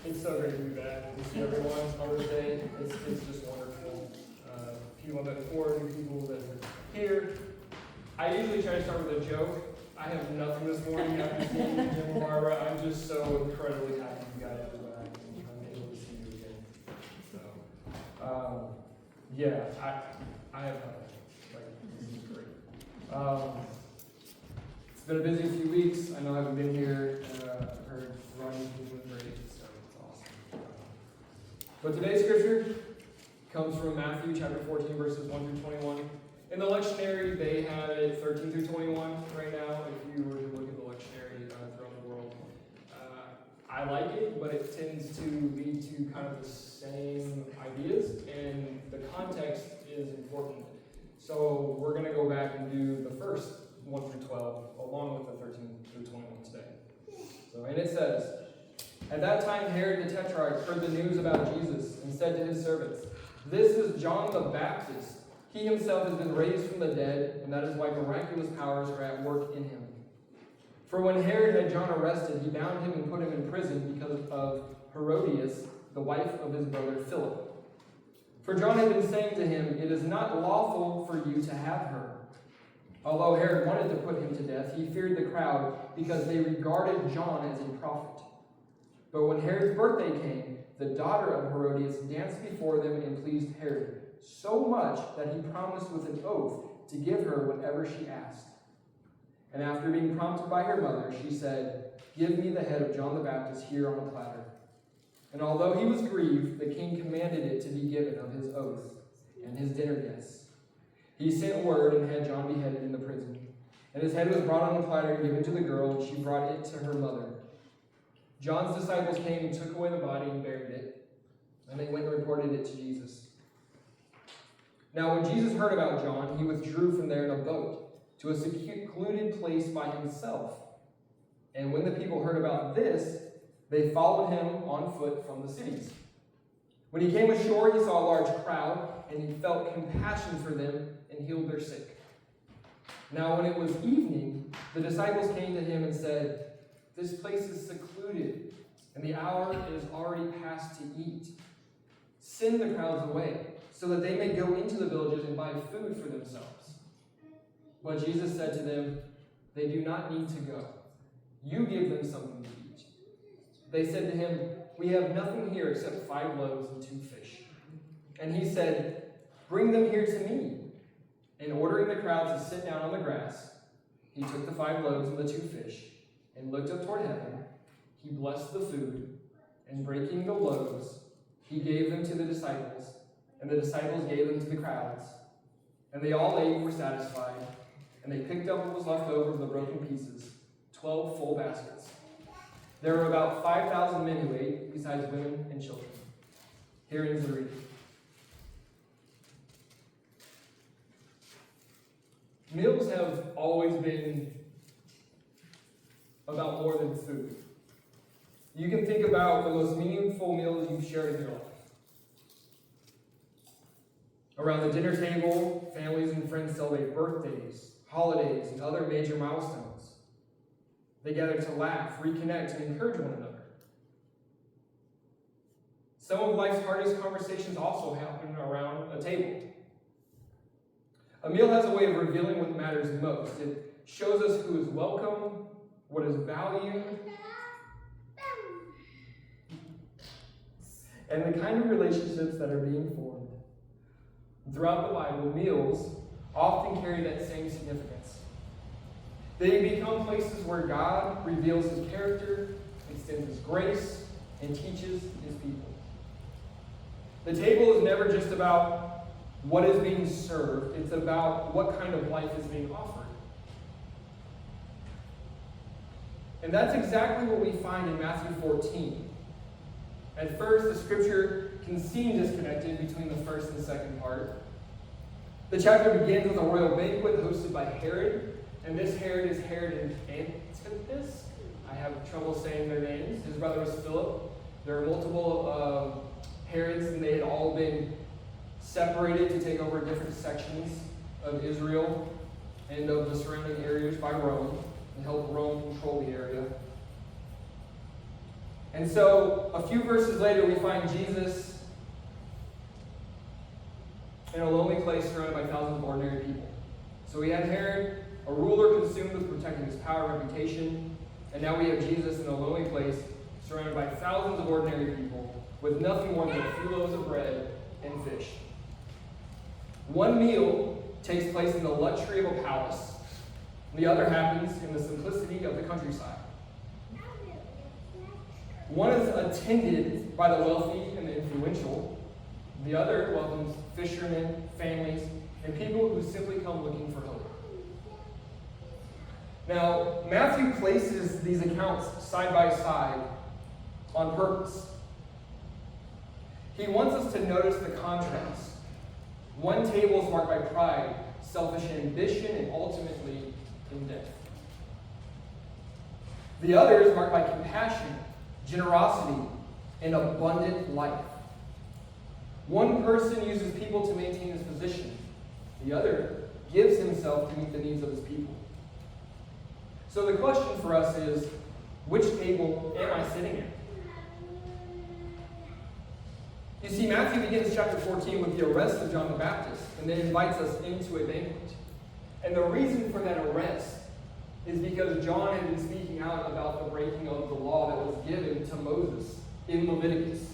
It's so great to be back. To see everyone Mother's Day. It's just wonderful. People that four new people that are here. I usually try to start with a joke. I have nothing this morning after seeing Jim and Barbara. I'm just so incredibly happy you guys are back and I'm able to see you again. So, yeah, I have this is great. It's been a busy few weeks. I know I haven't been here. I've heard running has been great, so it's awesome. But today's scripture comes from Matthew chapter 14, verses 1 through 21. In the lectionary, they have it 13 through 21 right now, if you were to look at the lectionary throughout the world. I like it, but it tends to lead to kind of the same ideas, and the context is important. So we're going to go back and do the first 1 through 12, along with the 13 through 21 today. And it says, "At that time Herod the Tetrarch heard the news about Jesus, and said to his servants, 'This is John the Baptist. He himself has been raised from the dead, and that is why miraculous powers are at work in him.' For when Herod had John arrested, he bound him and put him in prison because of Herodias, the wife of his brother Philip. For John had been saying to him, 'It is not lawful for you to have her.' Although Herod wanted to put him to death, he feared the crowd because they regarded John as a prophet. But when Herod's birthday came, the daughter of Herodias danced before them and pleased Herod, so much that he promised with an oath to give her whatever she asked. And after being prompted by her mother, she said, 'Give me the head of John the Baptist here on a platter.' And although he was grieved, the king commanded it to be given of his oath and his dinner guests. He sent word and had John beheaded in the prison. And his head was brought on a platter and given to the girl, and she brought it to her mother. John's disciples came and took away the body and buried it. And they went and reported it to Jesus. Now when Jesus heard about John, he withdrew from there in a boat to a secluded place by himself. And when the people heard about this, they followed him on foot from the cities. When he came ashore, he saw a large crowd, and he felt compassion for them and healed their sick. Now when it was evening, the disciples came to him and said, 'This place is secluded, and the hour is already past to eat. Send the crowds away, so that they may go into the villages and buy food for themselves.' But Jesus said to them, 'They do not need to go. You give them something to eat.' They said to him, 'We have nothing here except 5 loaves and 2 fish.' And he said, 'Bring them here to me.' And ordering the crowd to sit down on the grass, he took the 5 loaves and the 2 fish, and looked up toward heaven. He blessed the food, and breaking the loaves, he gave them to the disciples, and the disciples gave them to the crowds. And they all ate and were satisfied, and they picked up what was left over of the broken pieces, 12 full baskets. There were about 5,000 men who ate, besides women and children." Here ends the reading. Meals have always been about more than food. You can think about the most meaningful meals you've shared in your life. Around the dinner table, families and friends celebrate birthdays, holidays, and other major milestones. They gather to laugh, reconnect, and encourage one another. Some of life's hardest conversations also happen around a table. A meal has a way of revealing what matters most. It shows us who is welcome, what is valued, and the kind of relationships that are being formed. Throughout the Bible, meals often carry that same significance. They become places where God reveals his character, extends his grace, and teaches his people. The table is never just about what is being served, it's about what kind of life is being offered. And that's exactly what we find in Matthew 14. At first, the scripture can seem disconnected between the first and second part. The chapter begins with a royal banquet hosted by Herod, and this Herod is Herod Antipas. I have trouble saying their names. His brother was Philip. There are multiple Herods, and they had all been separated to take over different sections of Israel and of the surrounding areas by Rome and help Rome control the area. And so, a few verses later, we find Jesus in a lonely place surrounded by thousands of ordinary people. So we had Herod, a ruler consumed with protecting his power and reputation, and now we have Jesus in a lonely place surrounded by thousands of ordinary people with nothing more than a few loaves of bread and fish. One meal takes place in the luxury of a palace. The other happens in the simplicity of the countryside. One is attended by the wealthy and the influential. The other welcomes fishermen, families, and people who simply come looking for hope. Now, Matthew places these accounts side by side on purpose. He wants us to notice the contrast. One table is marked by pride, selfish ambition, and ultimately in death. The other is marked by compassion, generosity, and abundant life. One person uses people to maintain his position. The other gives himself to meet the needs of his people. So the question for us is, which table am I sitting at? You see, Matthew begins chapter 14 with the arrest of John the Baptist, and then invites us into a banquet. And the reason for that arrest is because John had been speaking out about the breaking of the law that was given to Moses in Leviticus.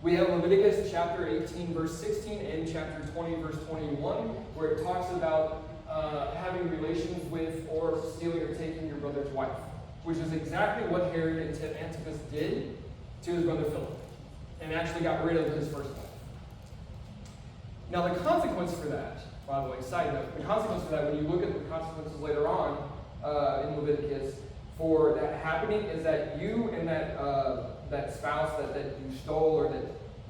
We have Leviticus chapter 18, verse 16, and chapter 20, verse 21, where it talks about having relations with or stealing or taking your brother's wife, which is exactly what Herod and Antipas did to his brother Philip, and actually got rid of his first wife. Now the consequence for that, by the way, side note, the consequence for that, when you look at the consequences later on in Leviticus, for that happening is that you and that spouse that you stole or that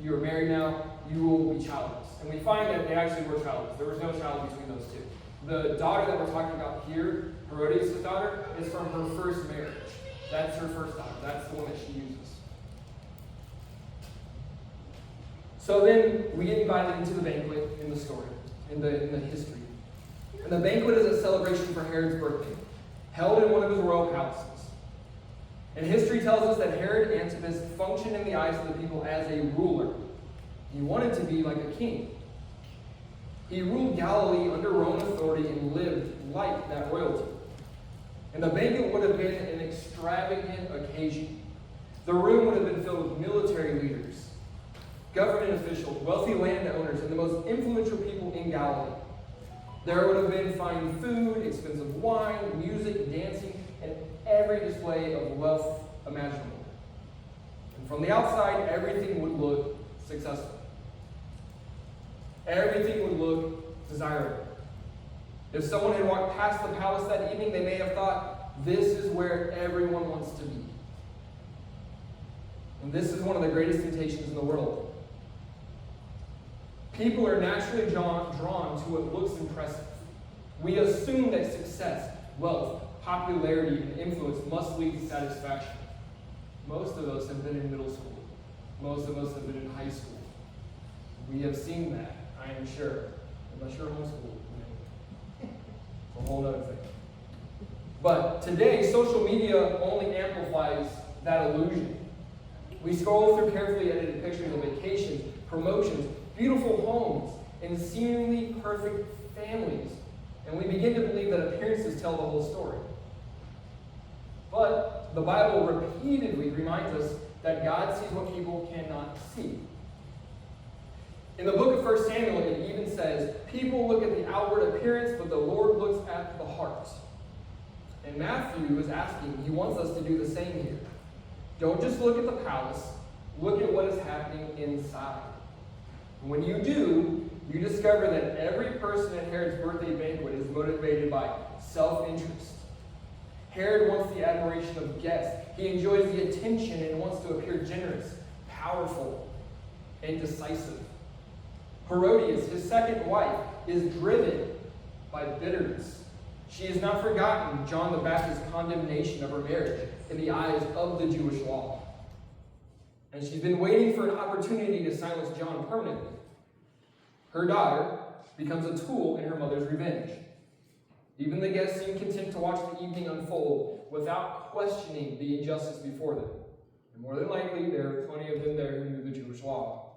you are married now, you will be childless. And we find that they actually were childless. There was no child between those two. The daughter that we're talking about here, Herodias' daughter, is from her first marriage. That's her first daughter. That's the one that she uses. So then we get invited into the banquet in the story, in the history. And the banquet is a celebration for Herod's birthday, held in one of his royal palaces. And history tells us that Herod Antipas functioned in the eyes of the people as a ruler. He wanted to be like a king. He ruled Galilee under Roman authority and lived like that royalty. And the banquet would have been an extravagant occasion. The room would have been filled with military leaders, government officials, wealthy landowners, and the most influential people in Galilee. There would have been fine food, expensive wine, music, dancing, and every display of wealth imaginable. And from the outside, everything would look successful. Everything would look desirable. If someone had walked past the palace that evening, they may have thought, this is where everyone wants to be. And this is one of the greatest temptations in the world. People are naturally drawn to what looks impressive. We assume that success, wealth, popularity, and influence must lead to satisfaction. Most of us have been in middle school. Most of us have been in high school. We have seen that, I am sure. Unless you're homeschooled. It's a whole other thing. But today, social media only amplifies that illusion. We scroll through carefully edited pictures of vacations, promotions, beautiful homes, and seemingly perfect families. And we begin to believe that appearances tell the whole story. But the Bible repeatedly reminds us that God sees what people cannot see. In the book of 1 Samuel, it even says, people look at the outward appearance, but the Lord looks at the heart. And Matthew is asking, he wants us to do the same here. Don't just look at the palace, look at what is happening inside. When you do, you discover that every person at Herod's birthday banquet is motivated by self-interest. Herod wants the admiration of guests. He enjoys the attention and wants to appear generous, powerful, and decisive. Herodias, his second wife, is driven by bitterness. She has not forgotten John the Baptist's condemnation of her marriage in the eyes of the Jewish law. And she's been waiting for an opportunity to silence John permanently. Her daughter becomes a tool in her mother's revenge. Even the guests seem content to watch the evening unfold without questioning the injustice before them. And more than likely, there are plenty of them there who knew the Jewish law.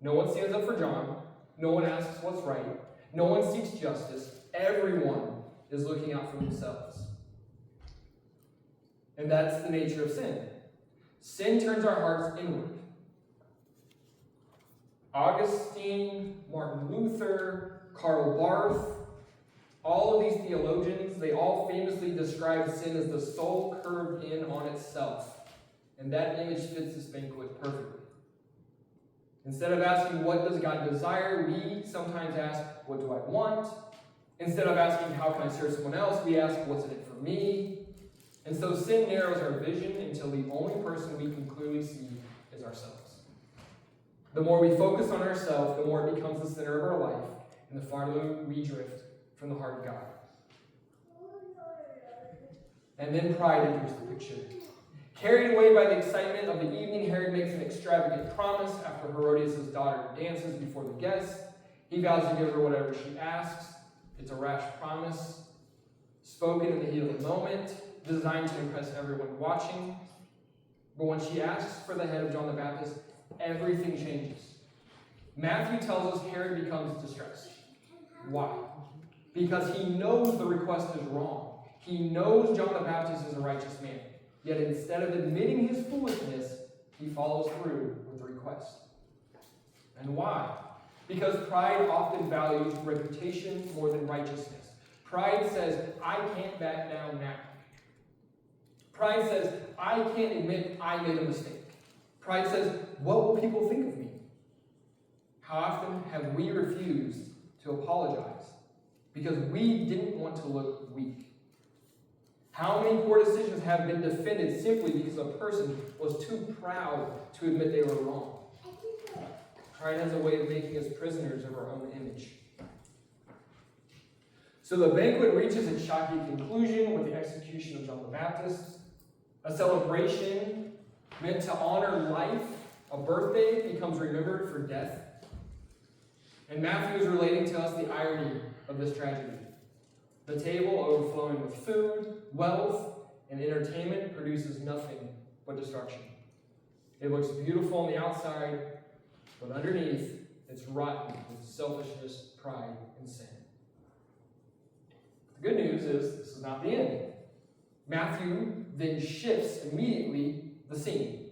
No one stands up for John. No one asks what's right. No one seeks justice. Everyone is looking out for themselves. And that's the nature of sin. Sin turns our hearts inward. Augustine, Martin Luther, Karl Barth, all of these theologians, they all famously describe sin as the soul curved in on itself. And that image fits this banquet perfectly. Instead of asking, what does God desire, we sometimes ask, what do I want? Instead of asking, how can I serve someone else, we ask, what's in it for me? And so sin narrows our vision until the only person we can clearly see is ourselves. The more we focus on ourselves, the more it becomes the center of our life, and the farther we drift from the heart of God. And then pride enters the picture. Carried away by the excitement of the evening, Herod makes an extravagant promise after Herodias' daughter dances before the guests. He vows to give her whatever she asks. It's a rash promise, spoken in the heat of the moment, designed to impress everyone watching. But when she asks for the head of John the Baptist, everything changes. Matthew tells us Herod becomes distressed. Why? Because he knows the request is wrong. He knows John the Baptist is a righteous man. Yet instead of admitting his foolishness, he follows through with the request. And why? Because pride often values reputation more than righteousness. Pride says, I can't back down now. Pride says, I can't admit I made a mistake. Pride says, what will people think of me? How often have we refused to apologize because we didn't want to look weak? How many poor decisions have been defended simply because a person was too proud to admit they were wrong? Pride has a way of making us prisoners of our own image. So the banquet reaches its shocking conclusion with the execution of John the Baptist, a celebration meant to honor life. A birthday becomes remembered for death. And Matthew is relating to us the irony of this tragedy. The table overflowing with food, wealth, and entertainment produces nothing but destruction. It looks beautiful on the outside, but underneath, it's rotten with selfishness, pride, and sin. The good news is this is not the end. Matthew then shifts immediately the scene.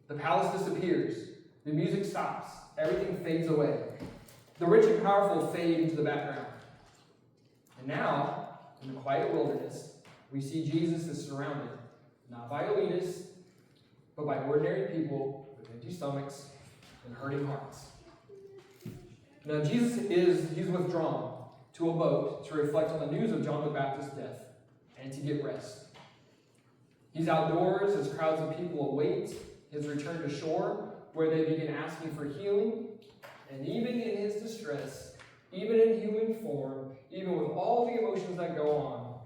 The palace disappears. The music stops. Everything fades away. The rich and powerful fade into the background. And now, in the quiet wilderness, we see Jesus is surrounded, not by elitists, but by ordinary people with empty stomachs and hurting hearts. Now, he's withdrawn to a boat to reflect on the news of John the Baptist's death and to get rest. He's outdoors as crowds of people await his return to shore, where they begin asking for healing. And even in his distress, even in human form, even with all the emotions that go on,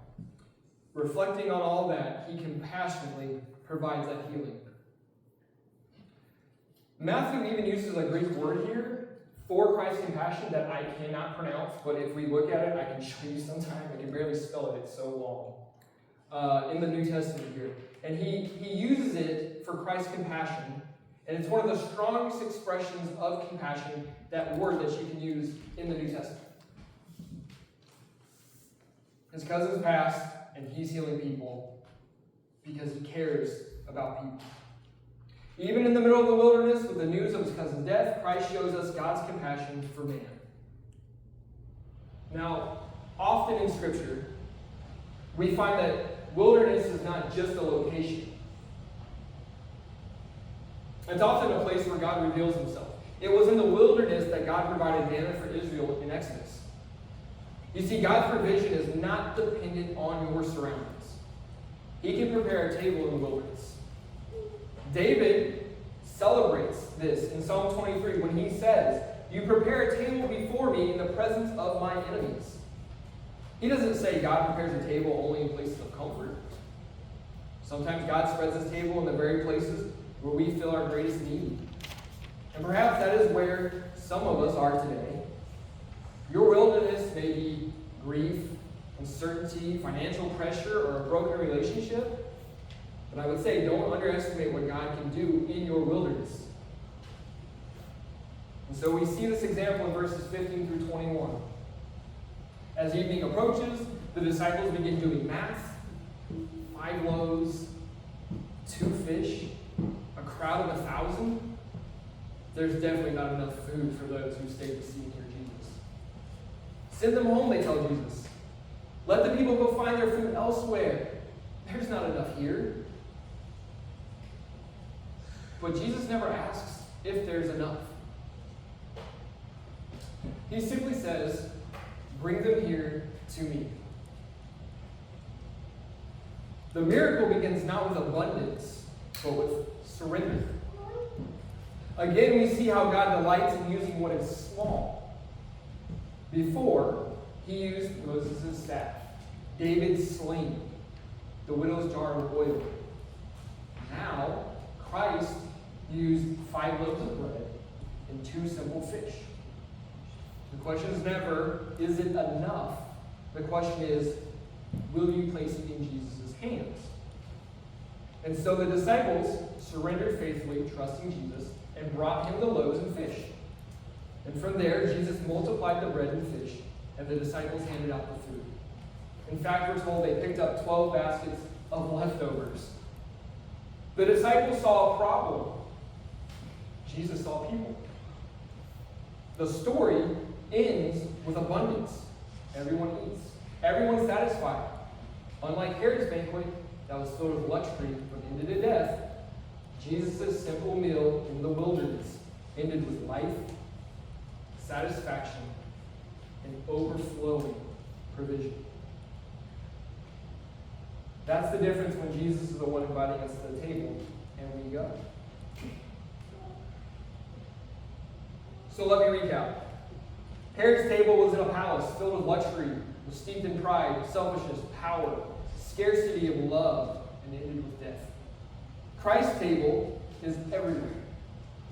reflecting on all that, he compassionately provides that healing. Matthew even uses a Greek word here for Christ's compassion that I cannot pronounce, but if we look at it, I can show you sometime. I can barely spell it, it's so long. In the New Testament here. And he uses it for Christ's compassion, and it's one of the strongest expressions of compassion, that word that you can use in the New Testament. His cousin's passed, and he's healing people because he cares about people. Even in the middle of the wilderness, with the news of his cousin's death, Christ shows us God's compassion for man. Now, often in Scripture, we find that wilderness is not just a location. It's often a place where God reveals himself. It was in the wilderness that God provided manna for Israel in Exodus. You see, God's provision is not dependent on your surroundings. He can prepare a table in the wilderness. David celebrates this in Psalm 23 when he says, "You prepare a table before me in the presence of my enemies." He doesn't say God prepares a table only in places of comfort. Sometimes God spreads his table in the very places where we feel our greatest need. And perhaps that is where some of us are today. Your wilderness may be grief, uncertainty, financial pressure, or a broken relationship. But I would say don't underestimate what God can do in your wilderness. And so we see this example in verses 15 through 21. As evening approaches, the disciples begin doing math. 5 loaves, 2 fish, a crowd of 1,000. There's definitely not enough food for those who stayed to see and hear Jesus. Send them home, they tell Jesus. Let the people go find their food elsewhere. There's not enough here. But Jesus never asks if there's enough. He simply says, bring them here to me. The miracle begins not with abundance, but with surrender. Again, we see how God delights in using what is small. Before, he used Moses' staff, David's sling, the widow's jar of oil. Now, Christ used 5 loaves of bread and 2 simple fish. The question is never, is it enough? The question is, will you place it in Jesus' hands? And so the disciples surrendered faithfully, trusting Jesus, and brought him the loaves and fish. And from there, Jesus multiplied the bread and fish, and the disciples handed out the food. In fact, we're told they picked up 12 baskets of leftovers. The disciples saw a problem. Jesus saw people. The story ends with abundance. Everyone eats. Everyone's satisfied. Unlike Herod's banquet that was filled with luxury from ended in death, Jesus' simple meal in the wilderness ended with life, satisfaction, and overflowing provision. That's the difference when Jesus is the one inviting us to the table and we go. So let me recap. Herod's table was in a palace filled with luxury, was steeped in pride, selfishness, power, scarcity of love, and ended with death. Christ's table is everywhere,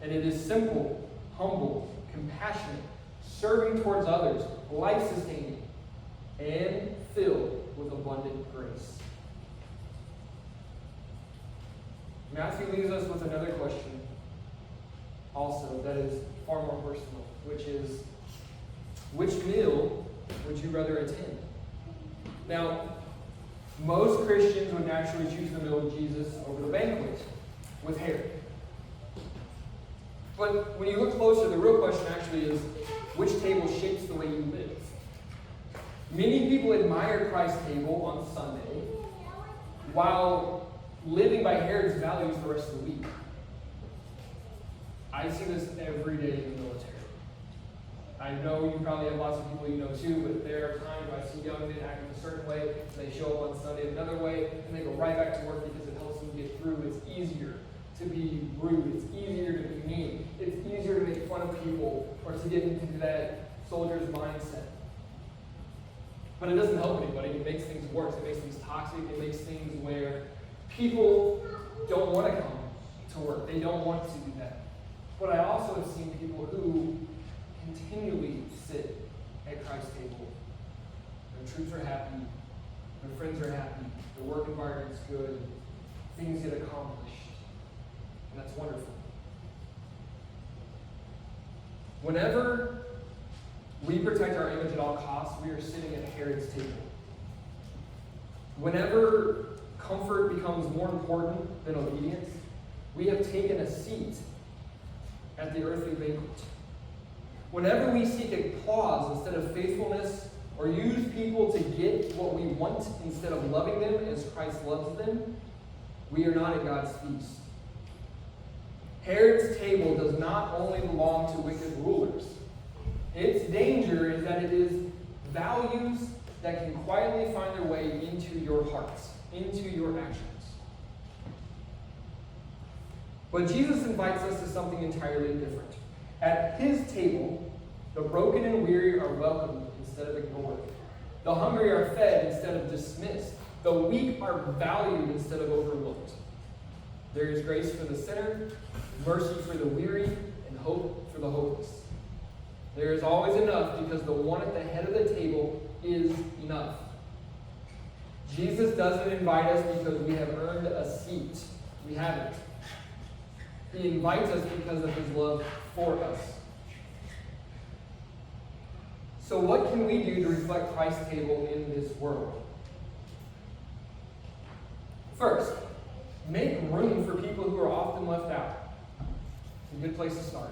and it is simple, humble, compassionate, serving towards others, life-sustaining, and filled with abundant grace. Matthew leaves us with another question also that is far more personal, which is, which meal would you rather attend? Now, most Christians would naturally choose the meal with Jesus over the banquet with Herod. But when you look closer, the real question actually is, which table shapes the way you live? Many people admire Christ's table on Sunday, while living by Herod's values the rest of the week. I see this every day in the military. I know you probably have lots of people you know too, but there are times I see young men acting a certain way, and they show up on Sunday another way, and they go right back to work because it helps them get through. It's easier to be rude. It's easier to be mean. It's easier to make fun of people or to get into that soldier's mindset. But it doesn't help anybody. It makes things worse. It makes things toxic. It makes things where people don't want to come to work. They don't want to do that. But I also have seen people who continually sit at Christ's table. Their troops are happy. Their friends are happy. The work environment's good. Things get accomplished. And that's wonderful. Whenever we protect our image at all costs, we are sitting at Herod's table. Whenever comfort becomes more important than obedience, we have taken a seat at the earthly banquet. Whenever we seek applause instead of faithfulness, or use people to get what we want instead of loving them as Christ loves them, we are not at God's feast. Herod's table does not only belong to wicked rulers. Its danger is that it is values that can quietly find their way into your hearts, into your actions. But Jesus invites us to something entirely different. At his table, the broken and weary are welcomed instead of ignored. The hungry are fed instead of dismissed. The weak are valued instead of overlooked. There is grace for the sinner, mercy for the weary, and hope for the hopeless. There is always enough because the one at the head of the table is enough. Jesus doesn't invite us because we have earned a seat. We haven't. He invites us because of his love for us. So what can we do to reflect Christ's table in this world? First, make room for people who are often left out. It's a good place to start.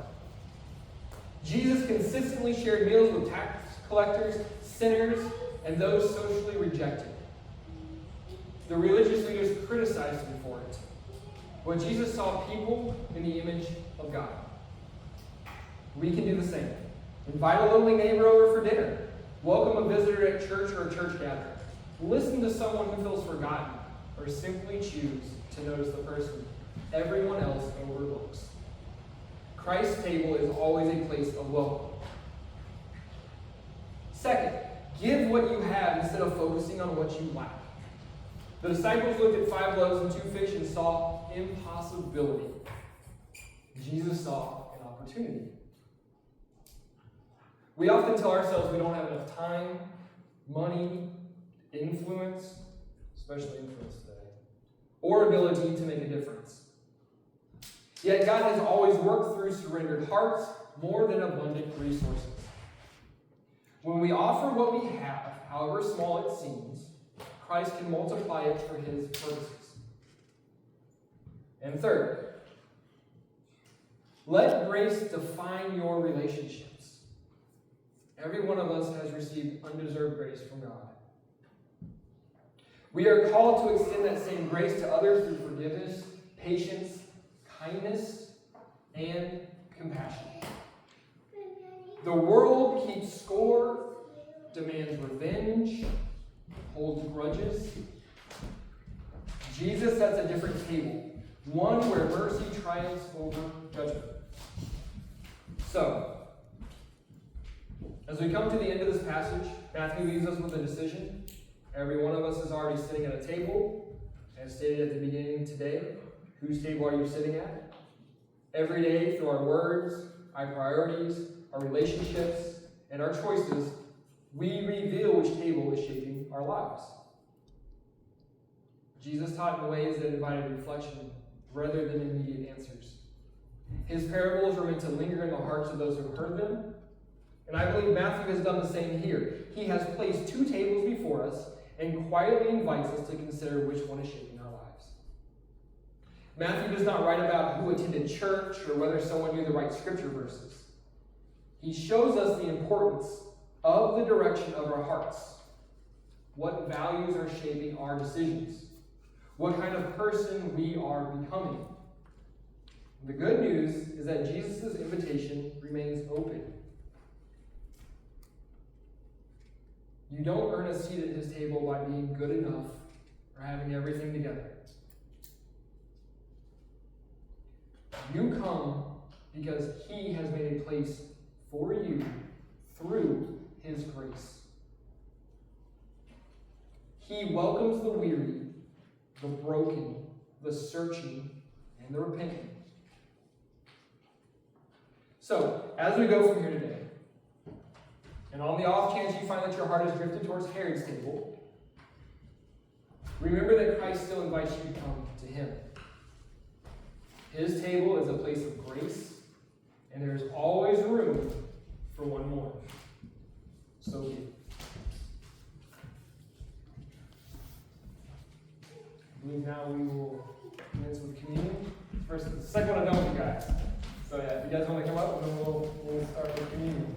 Jesus consistently shared meals with tax collectors, sinners, and those socially rejected. The religious leaders criticized him for it. But Jesus saw people in the image of God. We can do the same. Invite a lonely neighbor over for dinner. Welcome a visitor at church or a church gathering. Listen to someone who feels forgotten, or simply choose to notice the person everyone else overlooks. Christ's table is always a place of welcome. Second, give what you have instead of focusing on what you lack. The disciples looked at 5 loaves and 2 fish and saw impossibility. Jesus saw an opportunity. We often tell ourselves we don't have enough time, money, influence, especially influence today, or ability to make a difference. Yet God has always worked through surrendered hearts more than abundant resources. When we offer what we have, however small it seems, Christ can multiply it for his purposes. And third, let grace define your relationships. Every one of us has received undeserved grace from God. We are called to extend that same grace to others through forgiveness, patience, kindness, and compassion. The world keeps score, demands revenge, holds grudges. Jesus sets a different table, one where mercy triumphs over judgment. So, as we come to the end of this passage, Matthew leaves us with a decision. Every one of us is already sitting at a table. As stated at the beginning today, whose table are you sitting at? Every day, through our words, our priorities, our relationships, and our choices, we reveal which table is shaping our lives. Jesus taught in ways that invited reflection rather than immediate answers. His parables were meant to linger in the hearts of those who heard them. And I believe Matthew has done the same here. He has placed 2 tables before us and quietly invites us to consider which one is shaping our lives. Matthew does not write about who attended church or whether someone knew the right scripture verses. He shows us the importance of the direction of our hearts. What values are shaping our decisions? What kind of person we are becoming? The good news is that Jesus' invitation remains open. You don't earn a seat at his table by being good enough or having everything together. You come because he has made a place for you through his grace. He welcomes the weary, the broken, the searching, and the repentant. So, as we go from here today, and on the off chance you find that your heart is drifted towards Herod's table, remember that Christ still invites you to come to him. His table is a place of grace, and there's always room for one more. So be it. I believe now we will commence with communion. First, the second one I'm done with you guys. So yeah, if you guys want to come up, and then we'll start with communion.